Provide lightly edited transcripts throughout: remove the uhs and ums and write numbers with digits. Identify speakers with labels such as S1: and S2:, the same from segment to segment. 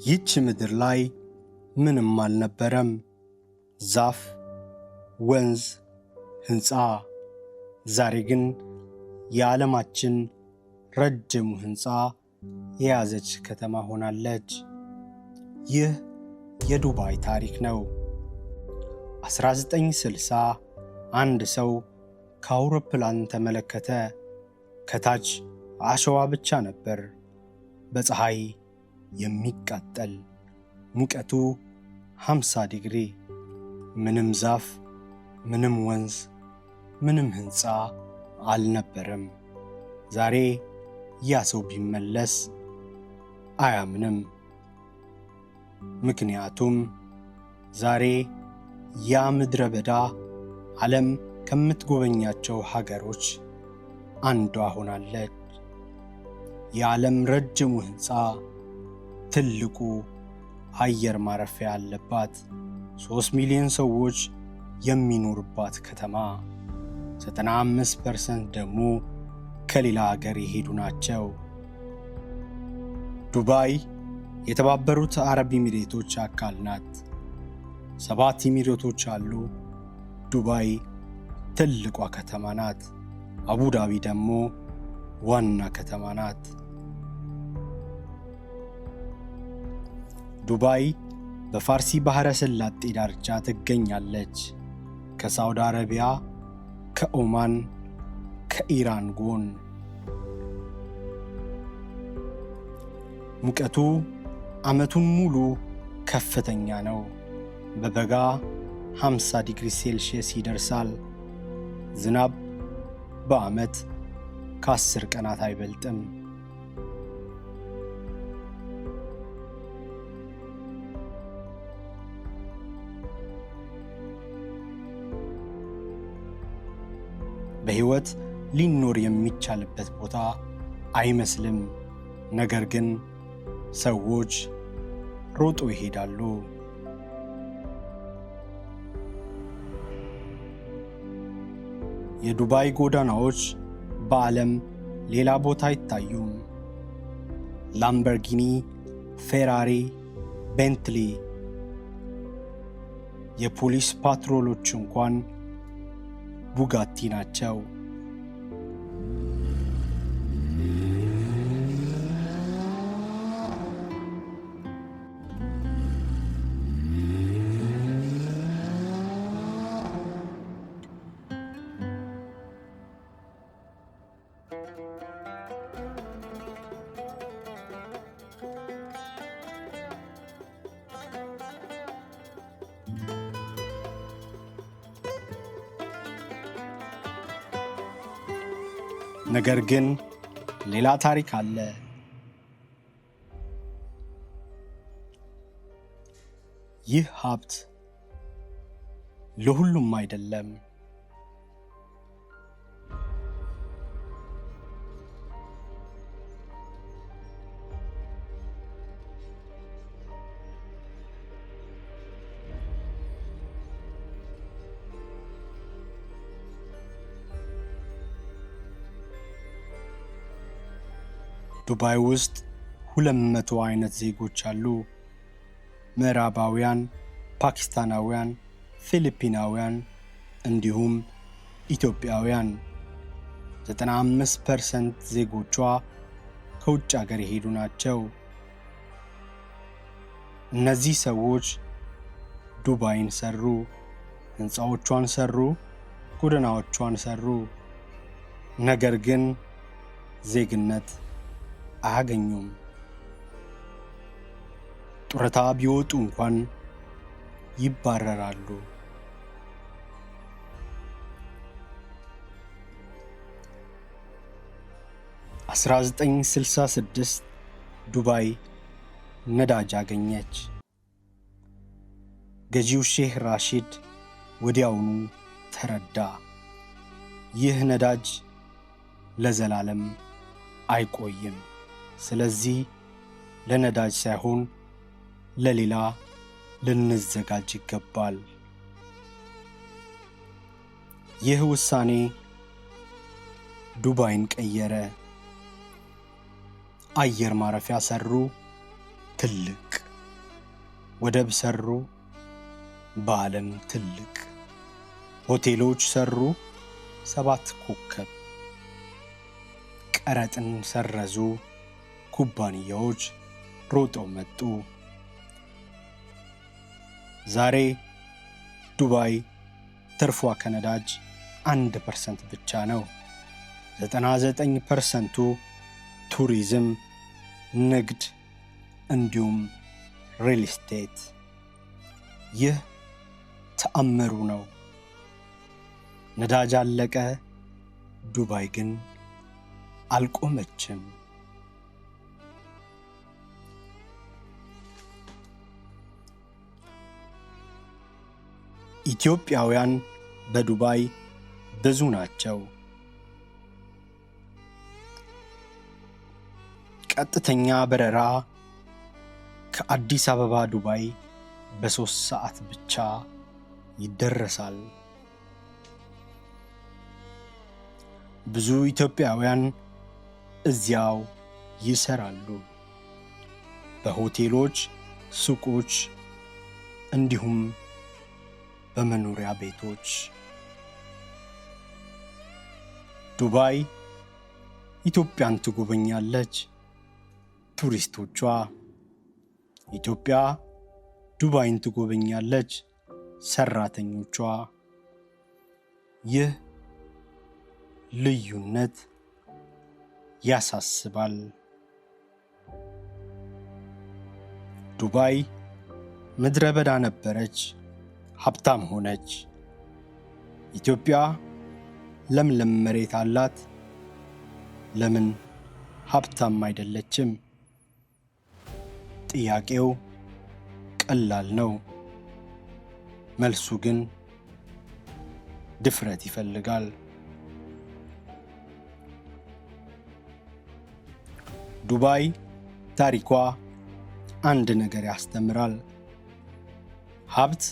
S1: ይህች ምድር ላይ ምንም አልነበረም። ዛፍ፣ ወንዝ፣ ሕንፃ። ዛሬ ግን የዓለማችን ረጅሙ ሕንፃ የያዘች ከተማ ሆናለች። ይህ የዱባይ ታሪክ ነው። 1960 አንድ ሰው ከአውሮፕላን ተመለከተ። ከታች አሸዋ ብቻ ነበር፣ በፀሐይ የሚቃጠል ሙቀቱ 50 ዲግሪ። ምንም ዛፍ፣ ምንም ወንዝ፣ ምንም ሕንፃ አልነበረም። ዛሬ ያ ሰው ቢመለስ አያምንም። ምክንያቱም ዛሬ ያ ምድረ በዳ ዓለም ከምትጎበኛቸው ሀገሮች አንዷ ሆናለች። የዓለም ረጅሙ ሕንፃ፣ ትልቁ አየር ማረፊያ ያለባት፣ 3 ሚሊዮን ሰዎች የሚኖሩባት ከተማ፣ 95% ደግሞ ከሌላ ሀገር የሄዱ ናቸው። ዱባይ የተባበሩት አረብ ኤሚሬቶች አካል ናት። 7 ኤሚሬቶች አሉ። ዱባይ ትልቋ ከተማ ናት። አቡዳቢ ደግሞ ዋና ከተማ ናት። ዱባይ በፋርሲ ባሕረ ሰላጤ ዳርቻ ትገኛለች። ከሳውዲ አረቢያ፣ ከኦማን፣ ከኢራን ጎን። ሙቀቱ ዓመቱን ሙሉ ከፍተኛ ነው። በበጋ 50 ዲግሪ ሴልሺየስ ይደርሳል። ዝናብ በዓመት ከ10 ቀናት አይበልጥም። በሕይወት ሊኖር የሚቻልበት ቦታ አይመስልም። ነገር ግን ሰዎች ሮጦ ይሄዳሉ። የዱባይ ጎዳናዎች በዓለም ሌላ ቦታ አይታዩም። ላምበርጊኒ፣ ፌራሪ፣ ቤንትሊ፣ የፖሊስ ፓትሮሎች እንኳን ቡጋቲ ናቸው። ነገር ግን ሌላ ታሪክ አለ። ይህ ሀብት ለሁሉም አይደለም። ዱባይ ውስጥ 200 አይነት ዜጎች አሉ። ምዕራባውያን፣ ፓኪስታናውያን፣ ፊሊፒናውያን እንዲሁም ኢትዮጵያውያን። 95% ዜጎቿ ከውጭ ሀገር የሄዱ ናቸው። እነዚህ ሰዎች ዱባይን ሰሩ፣ ሕንፃዎቿን ሰሩ፣ ጎዳናዎቿን ሰሩ። ነገር ግን ዜግነት አያገኙም። ጡረታ ቢወጡ እንኳን ይባረራሉ። በ1966 ዱባይ ነዳጅ አገኘች። ገዢው ሼህ ራሺድ ወዲያውኑ ተረዳ። ይህ ነዳጅ ለዘላለም አይቆይም። ስለዚህ ለነዳጅ ሳይሆን ለሌላ ልንዘጋጅ ይገባል። ይህ ውሳኔ ዱባይን ቀየረ። አየር ማረፊያ ሰሩ፣ ትልቅ ወደብ ሰሩ በዓለም ትልቅ፣ ሆቴሎች ሰሩ 7 ኮከብ፣ ቀረጥን ሰረዙ ኩባንያዎች ሮጠው መጡ። ዛሬ ዱባይ ትርፏ ከነዳጅ 1% ብቻ ነው። 99%ቱ ቱሪዝም፣ ንግድ እንዲሁም ሪል ስቴት። ይህ ተአምሩ ነው። ነዳጅ አለቀ፣ ዱባይ ግን አልቆመችም። ኢትዮጵያውያን በዱባይ ብዙ ናቸው። ቀጥተኛ በረራ ከአዲስ አበባ ዱባይ በ3 ሰዓት ብቻ ይደረሳል። ብዙ ኢትዮጵያውያን እዚያው ይሰራሉ፣ በሆቴሎች፣ ሱቆች እንዲሁም በመኖሪያ ቤቶች። ዱባይ ኢትዮጵያን ትጎበኛለች። ቱሪስቶቿ ኢትዮጵያ ዱባይን ትጎበኛለች። ሰራተኞቿ። ይህ ልዩነት ያሳስባል። ዱባይ ምድረ በዳ ነበረች፣ ሀብታም ሆነች። ኢትዮጵያ ለምለም መሬት አላት፣ ለምን ሀብታም አይደለችም? ጥያቄው ቀላል ነው፣ መልሱ ግን ድፍረት ይፈልጋል። ዱባይ ታሪኳ አንድ ነገር ያስተምራል። ሀብት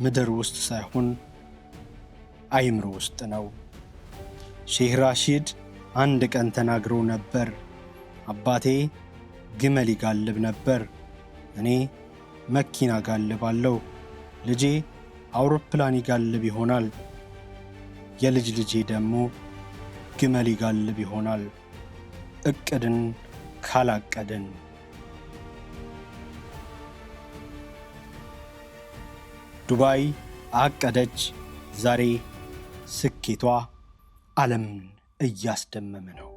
S1: ምድር ውስጥ ሳይሆን አይምሮ ውስጥ ነው። ሼህ ራሺድ አንድ ቀን ተናግረው ነበር፣ አባቴ ግመል ይጋልብ ነበር፣ እኔ መኪና ጋልባለሁ፣ ልጄ አውሮፕላን ይጋልብ ይሆናል፣ የልጅ ልጄ ደግሞ ግመል ይጋልብ ይሆናል። እቅድን ካላቀድን። ዱባይ አቀደች። ዛሬ ስኬቷ ዓለምን እያስደመመ ነው።